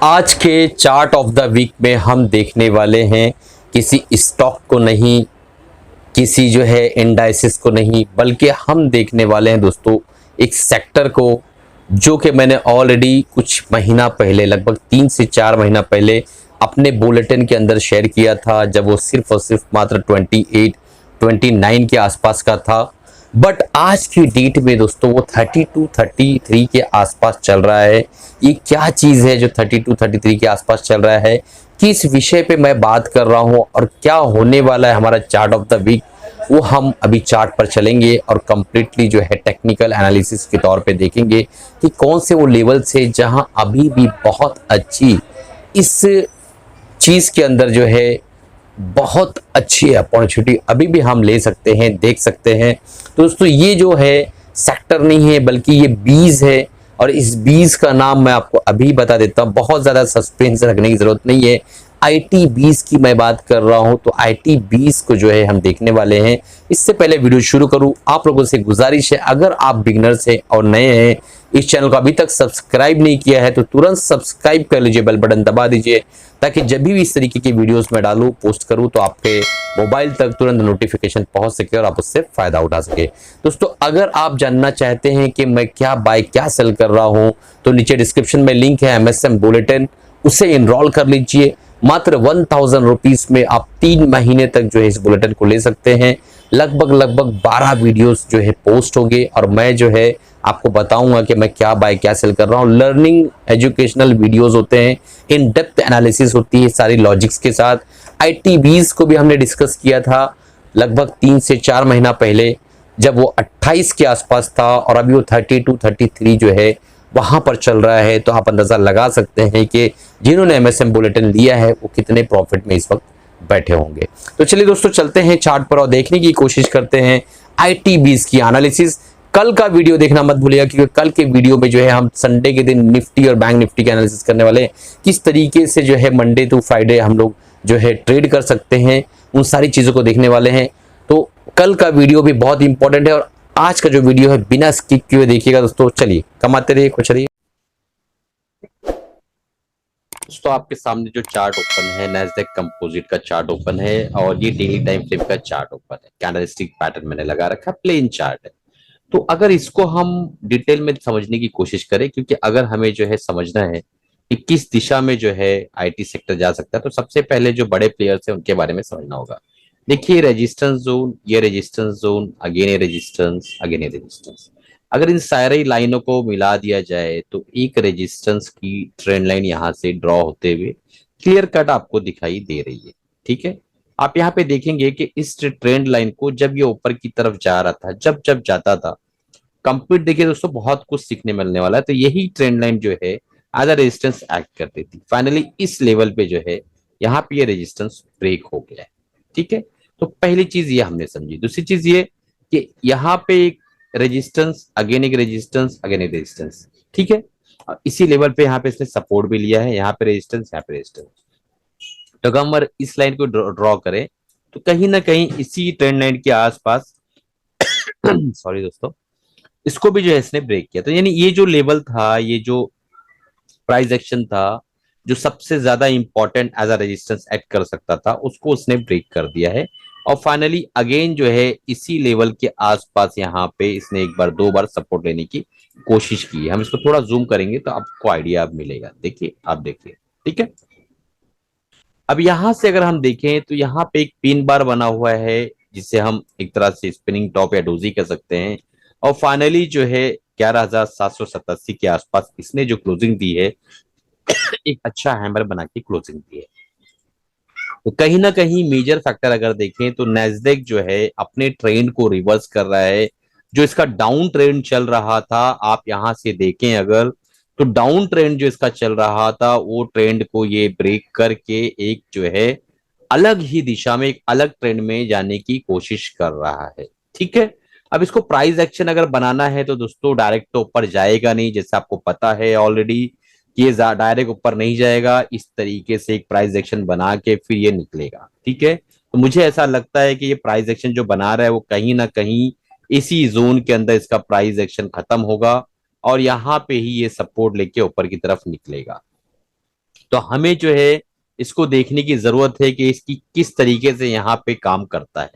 आज के chart of the week में हम देखने वाले हैं किसी स्टॉक को नहीं, किसी जो है इंडाइसिस को नहीं, बल्कि हम देखने वाले हैं दोस्तों एक सेक्टर को जो कि मैंने ऑलरेडी कुछ महीना पहले, लगभग 3 से 4 महीना पहले अपने बुलेटिन के अंदर शेयर किया था, जब वो सिर्फ और सिर्फ मात्र 28 29 के आसपास का था। बट आज की डेट में दोस्तों वो 32 33 के आसपास चल रहा है। ये क्या चीज़ है जो 32 33 के आसपास चल रहा है, किस विषय पे मैं बात कर रहा हूँ और क्या होने वाला है हमारा चार्ट ऑफ द वीक, वो हम अभी चार्ट पर चलेंगे और कंप्लीटली जो है टेक्निकल एनालिसिस के तौर पे देखेंगे कि कौन से वो लेवल्स है जहां अभी भी बहुत अच्छी इस चीज़ के अंदर जो है बहुत अच्छी अपॉर्चुनिटी अभी भी हम ले सकते हैं, देख सकते हैं। तो दोस्तों ये जो है सेक्टर नहीं है बल्कि ये बीज है, और इस बीज का नाम मैं आपको अभी बता देता हूँ, बहुत ज़्यादा सस्पेंस रखने की ज़रूरत नहीं है। आईटी बीज की मैं बात कर रहा हूँ, तो आईटी बीज को जो है हम देखने वाले हैं। इससे पहले वीडियो शुरू करूँ, आप लोगों से गुजारिश है, अगर आप बिगनर्स हैं और नए हैं, इस चैनल को अभी तक सब्सक्राइब नहीं किया है तो तुरंत सब्सक्राइब कर लीजिए, बेल बटन दबा दीजिए, ताकि जब भी इस तरीके की वीडियोस मैं डालूं, पोस्ट करूं, तो आपके मोबाइल तक तुरंत नोटिफिकेशन पहुंच सके और आप उससे फायदा उठा सके। दोस्तों अगर आप जानना चाहते हैं कि मैं क्या बाय क्या सेल कर रहा हूं, तो नीचे डिस्क्रिप्शन में लिंक है एमएसएम बुलेटिन, उसे इनरोल कर लीजिए। मात्र 1000 रुपीज में आप 3 महीने तक जो है इस बुलेटिन को ले सकते हैं। लगभग 12 वीडियोस जो है पोस्ट होंगे और मैं जो है आपको बताऊंगा कि मैं क्या बाय क्या सेल कर रहा हूँ। लर्निंग एजुकेशनल वीडियोस होते हैं, इन डेप्थ एनालिसिस होती है सारी लॉजिक्स के साथ। आईटीबीज को भी हमने डिस्कस किया था लगभग 3 से 4 महीना पहले, जब वो 28 के आसपास था और अभी वो 32 33 जो है वहां पर चल रहा है। तो आप अंदाजा लगा सकते हैं कि जिन्होंने एमएसएम बुलेटिन लिया है वो कितने प्रॉफिट में इस वक्त बैठे होंगे। तो चलिए दोस्तों चलते हैं चार्ट पर और देखने की कोशिश करते हैं आईटीबीज की एनालिसिस। कल का वीडियो देखना मत भूलिएगा, क्योंकि कल के वीडियो में जो है हम संडे के दिन निफ्टी और बैंक निफ्टी का एनालिसिस करने वाले हैं। किस तरीके से जो है मंडे टू फ्राइडे हम लोग जो है ट्रेड कर सकते हैं, उन सारी चीजों को देखने वाले हैं। तो कल का वीडियो भी बहुत इंपॉर्टेंट है और आज का जो वीडियो है बिना स्किप किए देखिएगा दोस्तों। चलिए कमाते रहिए, खुश रहिए। दोस्तों आपके सामने जो चार्ट ओपन है, नैस्डैक कंपोजिट का चार्ट ओपन है और ये डेली टाइम फ्रेम का चार्ट ओपन है। कैंडलस्टिक पैटर्न मैंने लगा रखा है, प्लेन चार्ट है। तो अगर इसको हम डिटेल में समझने की कोशिश करें, क्योंकि अगर हमें जो है समझना है कि किस दिशा में जो है आईटी सेक्टर जा सकता है, तो सबसे पहले जो बड़े प्लेयर्स हैं उनके बारे में समझना होगा। देखिए रेजिस्टेंस जोन, ये रेजिस्टेंस जोन, अगेन ये रेजिस्टेंस, अगेन ये रेजिस्टेंस। अगर इन सारी लाइनों को मिला दिया जाए तो एक रेजिस्टेंस की ट्रेंड लाइन यहां से ड्रॉ होते हुए क्लियर कट आपको दिखाई दे रही है। ठीक है, आप यहाँ पे देखेंगे कि इस ट्रेंड लाइन को जब ये ऊपर की तरफ जा रहा था, जब जब जाता था, कंप्लीट देखिए दोस्तों बहुत कुछ सीखने मिलने वाला है। तो यही ट्रेंड लाइन जो है एज अ रेजिस्टेंस एक्ट करती थी। फाइनली इस लेवल पे जो है यहाँ पे ये रेजिस्टेंस ब्रेक हो गया है। ठीक है, तो पहली चीज ये हमने समझी। दूसरी चीज ये कि यहाँ पे एक रेजिस्टेंस, अगेन एक रेजिस्टेंस, अगेन एक रेजिस्टेंस। ठीक है, इसी लेवल पे यहाँ पे इसने सपोर्ट भी लिया है, यहाँ पे रेजिस्टेंस, यहाँ पे रेजिस्टेंस। तो अगर हम इस लाइन को ड्रॉ करें तो कहीं ना कहीं इसी ट्रेंड लाइन के आसपास सॉरी दोस्तों, इसको भी जो है इसने ब्रेक किया। तो यानी ये जो लेवल था, ये जो प्राइस एक्शन था, जो सबसे ज्यादा important as a resistance act कर सकता था, उसको उसने ब्रेक कर दिया है। और फाइनली अगेन जो है इसी लेवल के आसपास यहाँ पे इसने एक बार दो बार सपोर्ट लेने की कोशिश की है। हम इसको थोड़ा जूम करेंगे तो आपको आइडिया मिलेगा। देखिए, आप देखिए। ठीक है, अब यहां से अगर हम देखें तो यहाँ पे एक पिन बार बना हुआ है, जिसे हम एक तरह से स्पिनिंग टॉप या डोजी कह सकते हैं। और फाइनली जो है 11,787 के आसपास इसने जो क्लोजिंग दी है, एक अच्छा हैमर बना के क्लोजिंग दी है। तो कहीं ना कहीं मेजर फैक्टर अगर देखें तो नैस्डैक जो है अपने ट्रेंड को रिवर्स कर रहा है। जो इसका डाउन ट्रेंड चल रहा था, आप यहां से देखें अगर, तो डाउन ट्रेंड जो इसका चल रहा था वो ट्रेंड को ये ब्रेक करके एक जो है अलग ही दिशा में, एक अलग ट्रेंड में जाने की कोशिश कर रहा है। ठीक है, अब इसको प्राइस एक्शन अगर बनाना है तो दोस्तों डायरेक्ट तो ऊपर जाएगा नहीं, जैसे आपको पता है ऑलरेडी कि ये डायरेक्ट ऊपर नहीं जाएगा। इस तरीके से एक प्राइस एक्शन बना के फिर ये निकलेगा। ठीक है, तो मुझे ऐसा लगता है कि ये प्राइस एक्शन जो बना रहा है वो कहीं ना कहीं इसी जोन के अंदर इसका प्राइस एक्शन खत्म होगा और यहाँ पे ही ये सपोर्ट लेके ऊपर की तरफ निकलेगा। तो हमें जो है इसको देखने की जरूरत है कि इसकी किस तरीके से यहाँ पे काम करता है।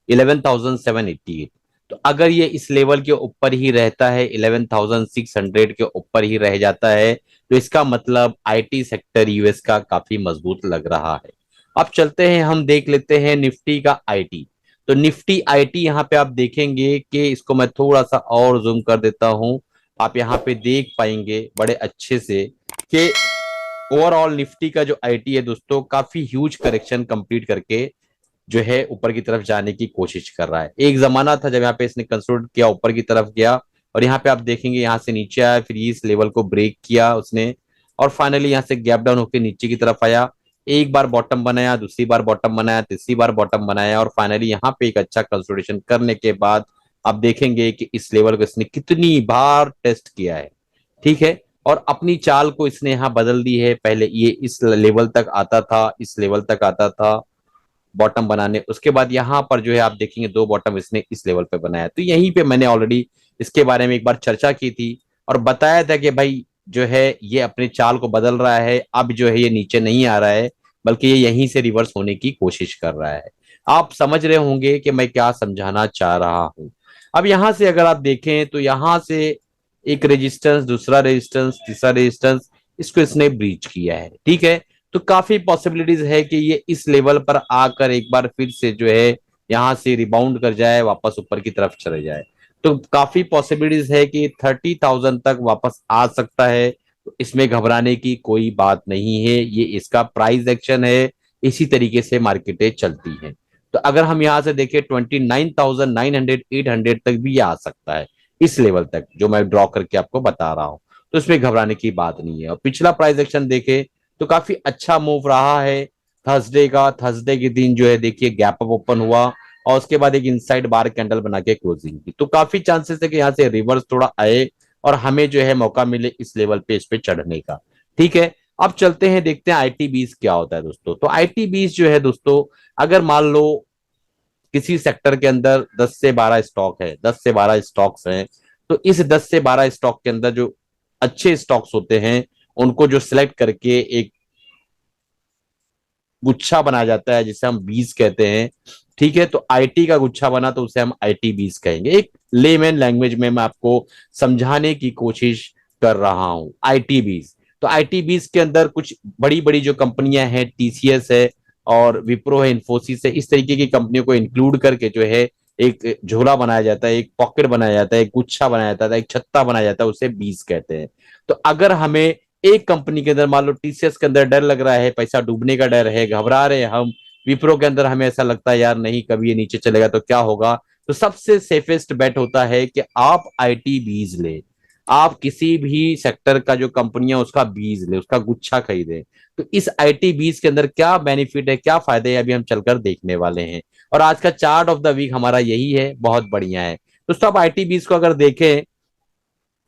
11,788, तो अगर ये इस लेवल के ऊपर ही रहता है, 11,600 के ऊपर ही रह जाता है, तो इसका मतलब आईटी सेक्टर यूएस का काफी मजबूत लग रहा है। अब चलते हैं, हम देख लेते हैं निफ्टी का आईटी। तो निफ्टी आईटी यहाँ पे आप देखेंगे कि इसको मैं थोड़ा सा और जूम कर देता हूं, आप यहाँ पे देख पाएंगे बड़े अच्छे से कि ओवरऑल निफ्टी का जो आईटी है दोस्तों, काफी ह्यूज करेक्शन कंप्लीट करके जो है ऊपर की तरफ जाने की कोशिश कर रहा है। एक जमाना था जब यहाँ पे इसने कंसोलिडेट किया, ऊपर की तरफ गया, और यहाँ पे आप देखेंगे यहाँ से नीचे आया, फिर इस लेवल को ब्रेक किया उसने, और फाइनली यहाँ से गैप डाउन होकर नीचे की तरफ आया। एक बार बॉटम बनाया, दूसरी बार बॉटम बनाया, तीसरी बार बॉटम बनाया, और फाइनली यहाँ पे एक अच्छा कंसोलिडेशन करने के बाद आप देखेंगे कि इस लेवल को इसने कितनी बार टेस्ट किया है। ठीक है, और अपनी चाल को इसने यहाँ बदल दी है। पहले ये इस लेवल तक आता था, इस लेवल तक आता था बॉटम बनाने, उसके बाद यहाँ पर जो है आप देखेंगे दो बॉटम इसने इस लेवल पे बनाया। तो यहीं पे मैंने ऑलरेडी इसके बारे में एक बार चर्चा की थी और बताया था कि भाई जो है ये अपने चाल को बदल रहा है, अब जो है ये नीचे नहीं आ रहा है, बल्कि ये यहीं से रिवर्स होने की कोशिश कर रहा है। आप समझ रहे होंगे कि मैं क्या समझाना चाह रहा हूं। अब यहां से अगर आप देखें तो यहां से एक रेजिस्टेंस, दूसरा रेजिस्टेंस, तीसरा रेजिस्टेंस, इसको इसने ब्रीच किया है। ठीक है, तो काफी पॉसिबिलिटीज है कि ये इस लेवल पर आकर एक बार फिर से जो है यहां से रिबाउंड कर जाए, वापस ऊपर की तरफ चले जाए। तो काफी पॉसिबिलिटीज है कि 30,000 तक वापस आ सकता है। तो इसमें घबराने की कोई बात नहीं है, ये इसका प्राइस एक्शन है, इसी तरीके से मार्केटें चलती हैं। तो अगर हम यहां से देखें 29,900 800 तक भी ये आ सकता है, इस लेवल तक जो मैं ड्रॉ करके आपको बता रहा हूं। तो इसमें घबराने की बात नहीं है। और पिछला प्राइस एक्शन देखे तो काफी अच्छा मूव रहा है थर्सडे का। थर्सडे के दिन जो है देखिए गैप अप ओपन हुआ और उसके बाद एक इनसाइड बार कैंडल बना के क्लोजिंग की। तो काफी चांसेस है कि यहाँ से रिवर्स थोड़ा आए और हमें जो है मौका मिले इस लेवल पे इस पे चढ़ने का। ठीक है, अब चलते हैं, देखते हैं आईटी20 क्या होता है दोस्तों। तो आईटी20 जो है दोस्तों, अगर मान लो किसी सेक्टर के अंदर 10 से 12 स्टॉक है, 10 से 12 स्टॉक्स हैं, तो इस 10 से 12 स्टॉक के अंदर जो अच्छे स्टॉक्स होते हैं उनको जो सिलेक्ट करके एक गुच्छा बनाया जाता है जिसे हम बीज कहते हैं। ठीक है, तो आईटी का गुच्छा बना तो उसे हम आईटी बीज कहेंगे। एक लेमैन लैंग्वेज में मैं आपको समझाने की कोशिश कर रहा हूं आईटी बीज। तो आईटी बीज के अंदर कुछ बड़ी बड़ी जो कंपनियां हैं, टीसीएस है और विप्रो है, इन्फोसिस है, इस तरीके की कंपनियों को इंक्लूड करके जो है एक झोला बनाया जाता है, एक पॉकेट बनाया जाता है, एक गुच्छा बनाया जाता है, एक छत्ता बनाया जाता है, उसे बीज कहते हैं। तो अगर हमें एक कंपनी के अंदर मान लो टीसीएस के अंदर डर लग रहा है, पैसा डूबने का डर है, घबरा रहे हैं हम, विप्रो के अंदर हमें ऐसा लगता है यार नहीं कभी ये नीचे चलेगा तो क्या होगा, तो सबसे सेफेस्ट बेट होता है कि आप आईटी बीज ले। आप किसी भी सेक्टर का जो कंपनियां उसका बीज ले, उसका गुच्छा खरीदे। तो इस आईटी बीज के अंदर क्या बेनिफिट है, क्या फायदे है, अभी हम चलकर देखने वाले हैं। और आज का चार्ट ऑफ द वीक हमारा यही है, बहुत बढ़िया है दोस्तों। आप आईटी बीज को अगर देखें,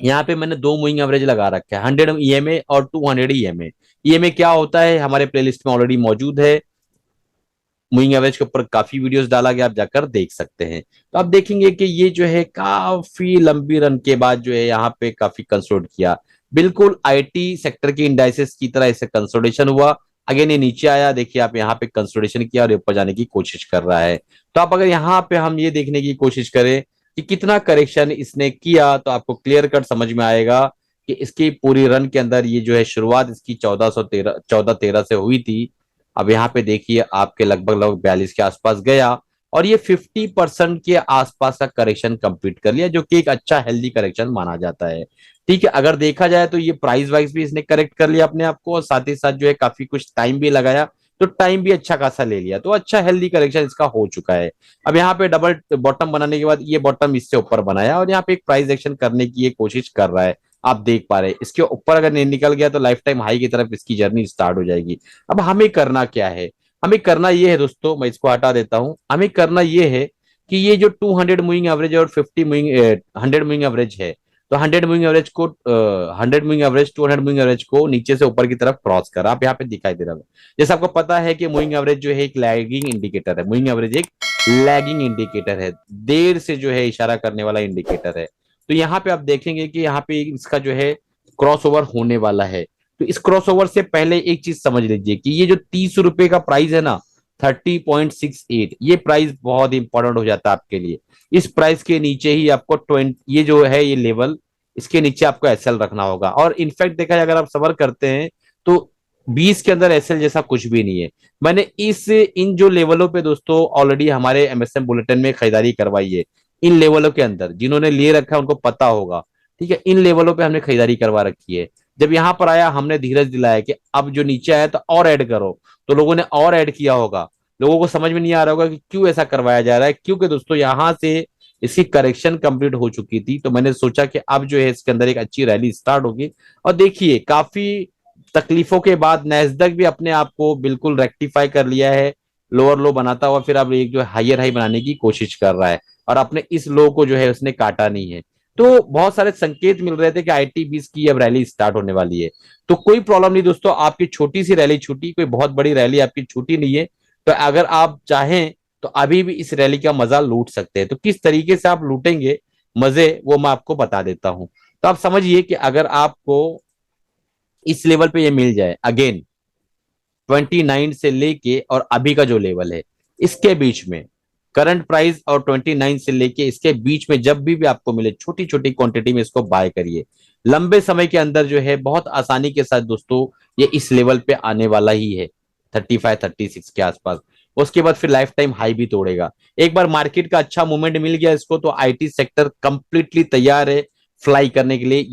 यहाँ पे मैंने दो मूविंग एवरेज लगा रखा है, 100 ईएमए और 200 ईएमए। ईएमए क्या होता है हमारे प्लेलिस्ट में ऑलरेडी मौजूद है, मूविंग एवरेज के ऊपर काफी वीडियोस डाला गया, आप जाकर देख सकते हैं। तो आप देखेंगे कि ये जो है काफी लंबी रन के बाद जो है यहाँ पे काफी कंसोलिडेट किया, बिल्कुल आईटी सेक्टर के इंडाइसेस की तरह इसे कंसोलिडेशन हुआ। अगेन ये नीचे आया, देखिए आप यहाँ पे कंसोलिडेशन किया और ऊपर जाने की कोशिश कर रहा है। तो आप अगर यहाँ पे हम ये देखने की कोशिश करें कि कितना करेक्शन इसने किया, तो आपको क्लियर कट समझ में आएगा कि इसकी पूरी रन के अंदर ये जो है शुरुआत इसकी 1413 से हुई थी। अब यहाँ पे देखिए आपके लगभग लगभग 42 के आसपास गया और ये 50% के आसपास का करेक्शन कंप्लीट कर लिया, जो कि एक अच्छा हेल्दी करेक्शन माना जाता है। ठीक है, अगर देखा जाए तो ये प्राइस वाइज भी इसने करेक्ट कर लिया अपने आप को, और साथ ही साथ जो है काफी कुछ टाइम भी लगाया, तो टाइम भी अच्छा खासा ले लिया, तो अच्छा हेल्दी करेक्शन इसका हो चुका है। अब यहाँ पे डबल बॉटम बनाने के बाद ये बॉटम इससे ऊपर बनाया और यहाँ पे एक प्राइस एक्शन करने की ये कोशिश कर रहा है, आप देख पा रहे हैं। इसके ऊपर अगर नहीं निकल गया तो लाइफ टाइम हाई की तरफ इसकी जर्नी स्टार्ट हो जाएगी। अब हमें करना क्या है, हमें करना ये है दोस्तों, मैं इसको हटा देता हूं, हमें करना ये है कि ये जो 200 मूविंग एवरेज और 50 मूविंग 100 मूविंग एवरेज है, तो 100 मूविंग एवरेज को 100 मूविंग एवरेज 200 मूविंग एवरेज को नीचे से ऊपर की तरफ क्रॉस कर, आप यहाँ पे दिखाई दे रहा है। जैसे आपको पता है कि मूविंग एवरेज जो है एक लैगिंग इंडिकेटर है, मूविंग एवरेज एक लैगिंग इंडिकेटर है, देर से जो है इशारा करने वाला इंडिकेटर है। तो यहाँ पे आप देखेंगे कि यहाँ पे इसका जो है क्रॉस ओवर होने वाला है। तो इस क्रॉसओवर से पहले एक चीज समझ लीजिए कि ये जो 30 रुपए का प्राइस है ना, 30.68, ये प्राइस बहुत इंपॉर्टेंट हो जाता है आपके लिए। इस प्राइस के नीचे ही आपको 20, ये जो है ये लेवल, इसके नीचे आपको एसएल रखना होगा। और इनफैक्ट देखा जाए अगर आप सबर करते हैं तो 20 के अंदर एसएल जैसा कुछ भी नहीं है। मैंने इन जो लेवलों पे दोस्तों ऑलरेडी हमारे एमएसएम बुलेटिन में खरीदारी करवाई है। इन लेवलों के अंदर जिन्होंने लिए रखा है उनको पता होगा, ठीक है। इन लेवलों पे हमने खरीदारी करवा रखी है। जब यहां पर आया हमने धीरज दिलाया कि अब जो नीचे आया तो और ऐड करो, तो लोगों ने और ऐड किया होगा। लोगों को समझ में नहीं आ रहा होगा कि क्यों ऐसा करवाया जा रहा है, क्योंकि दोस्तों यहां से इसकी करेक्शन कंप्लीट हो चुकी थी। तो मैंने सोचा कि अब जो है इसके अंदर एक अच्छी रैली स्टार्ट होगी। और देखिए काफी तकलीफों के बाद नैस्डैक भी अपने आप को बिल्कुल रेक्टिफाई कर लिया है। लोअर लो बनाता हुआ फिर अब एक जो हायर हाई बनाने की कोशिश कर रहा है, और अपने इस लो को जो है उसने काटा नहीं है। तो बहुत सारे संकेत मिल रहे थे कि IT20 की अब रैली स्टार्ट होने वाली है। तो कोई प्रॉब्लम नहीं दोस्तों, आपकी छोटी सी रैली छूटी, कोई बहुत बड़ी रैली आपकी छूटी नहीं है। तो अगर आप चाहें तो अभी भी इस रैली का मजा लूट सकते हैं। तो किस तरीके से आप लूटेंगे मजे, वो मैं आपको बता देता हूं। तो आप समझिए कि अगर आपको इस लेवल पे ये मिल जाए अगेन, 29 से लेके और अभी का जो लेवल है इसके बीच में, करंट प्राइस और 29 से लेके इसके बीच में जब भी आपको मिले, छोटी छोटी क्वांटिटी में इसको बाय करिए। लंबे समय के अंदर जो है बहुत आसानी के साथ दोस्तों ये इस लेवल पे आने वाला ही है, 35-36 के आसपास। उसके बाद फिर लाइफ टाइम हाई भी तोड़ेगा। एक बार मार्केट का अच्छा मूवमेंट मिल गया इसको तो IT सेक्टर कंप्लीटली तैयार है फ्लाई करने के लिए।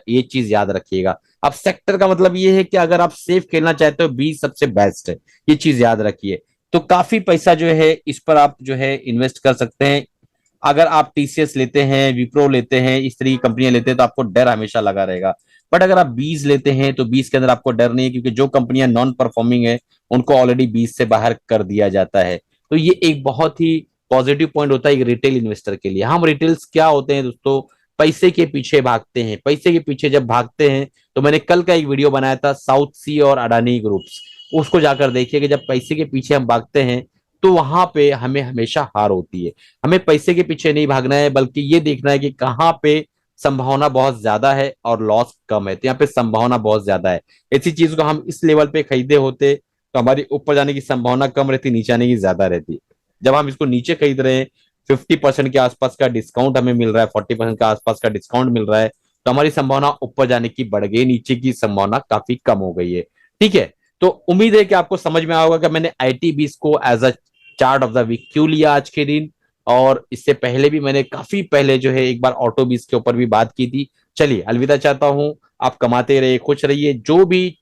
ये चीज याद रखिएगा। अब सेक्टर का मतलब ये है कि अगर आप सेफ खेलना चाहते हो 20 सबसे बेस्ट है, ये चीज याद रखिए। तो काफी पैसा जो है इस पर आप जो है इन्वेस्ट कर सकते हैं। अगर आप TCS लेते हैं, विप्रो लेते हैं, इस तरह की कंपनियां लेते हैं तो आपको डर हमेशा लगा रहेगा। बट अगर आप 20 लेते हैं तो 20 के अंदर आपको डर नहीं है, क्योंकि जो कंपनियां नॉन परफॉर्मिंग है उनको ऑलरेडी 20 से बाहर कर दिया जाता है। तो ये एक बहुत ही पॉजिटिव पॉइंट होता है एक रिटेल इन्वेस्टर के लिए। हम रिटेल्स क्या होते हैं दोस्तों, पैसे के पीछे भागते हैं। पैसे के पीछे जब भागते हैं तो मैंने कल का एक वीडियो बनाया था साउथ सी और अडानी ग्रुप्स, उसको जाकर देखिए कि जब पैसे के पीछे हम भागते हैं तो वहां पे हमें हमेशा हार होती है। हमें पैसे के पीछे नहीं भागना है, बल्कि ये देखना है कि कहाँ पे संभावना बहुत ज्यादा है और लॉस कम है। तो यहाँ पे संभावना बहुत ज्यादा है। ऐसी चीज को हम इस लेवल पे खरीदे होते तो हमारी ऊपर जाने की संभावना कम रहती, नीचे आने की ज्यादा रहती। जब हम इसको नीचे खरीद रहे हैं, 50% के आसपास का डिस्काउंट हमें मिल रहा है, 40% के आसपास का डिस्काउंट मिल रहा है, तो हमारी संभावना ऊपर जाने की बढ़ गई, नीचे की संभावना काफी कम हो गई है। ठीक है, तो उम्मीद है कि आपको समझ में आएगा कि मैंने IT20 को as a chart of the week क्यों लिया आज के दिन। और इससे पहले भी मैंने काफी पहले जो है एक बार ऑटो 20 के ऊपर भी बात की थी। चलिए अलविदा चाहता हूं, आप कमाते रहिए, खुश रहिए। जो भी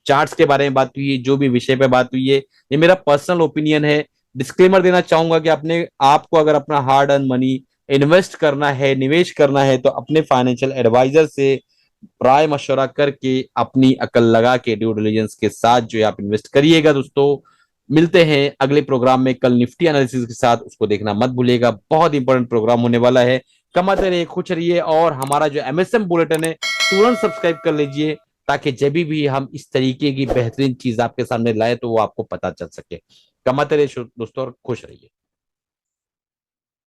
चार्ट्स के बारे में बात हुई है, जो भी विषय पे बात हुई है, ये मेरा पर्सनल ओपिनियन है। डिस्क्लेमर देना चाहूंगा कि अपने आपको अगर अपना हार्ड अर्न मनी इन्वेस्ट करना है, निवेश करना है, तो अपने फाइनेंशियल एडवाइजर से राय मशवरा करके अपनी अकल लगा के ड्यू डिलिजेंस के साथ जो है आप इन्वेस्ट करिएगा दोस्तों। मिलते हैं अगले प्रोग्राम में कल निफ्टी एनालिसिस के साथ, उसको देखना मत भूलिएगा, बहुत इंपॉर्टेंट प्रोग्राम होने वाला है। कमाते रहिए, खुश रहिए, और हमारा जो MSM बुलेटिन है तुरंत सब्सक्राइब कर लीजिए, ताकि जब भी हम इस तरीके की बेहतरीन चीज आपके सामने लाए तो वो आपको पता चल सके। कमाते रहिए दोस्तों और खुश रहिए।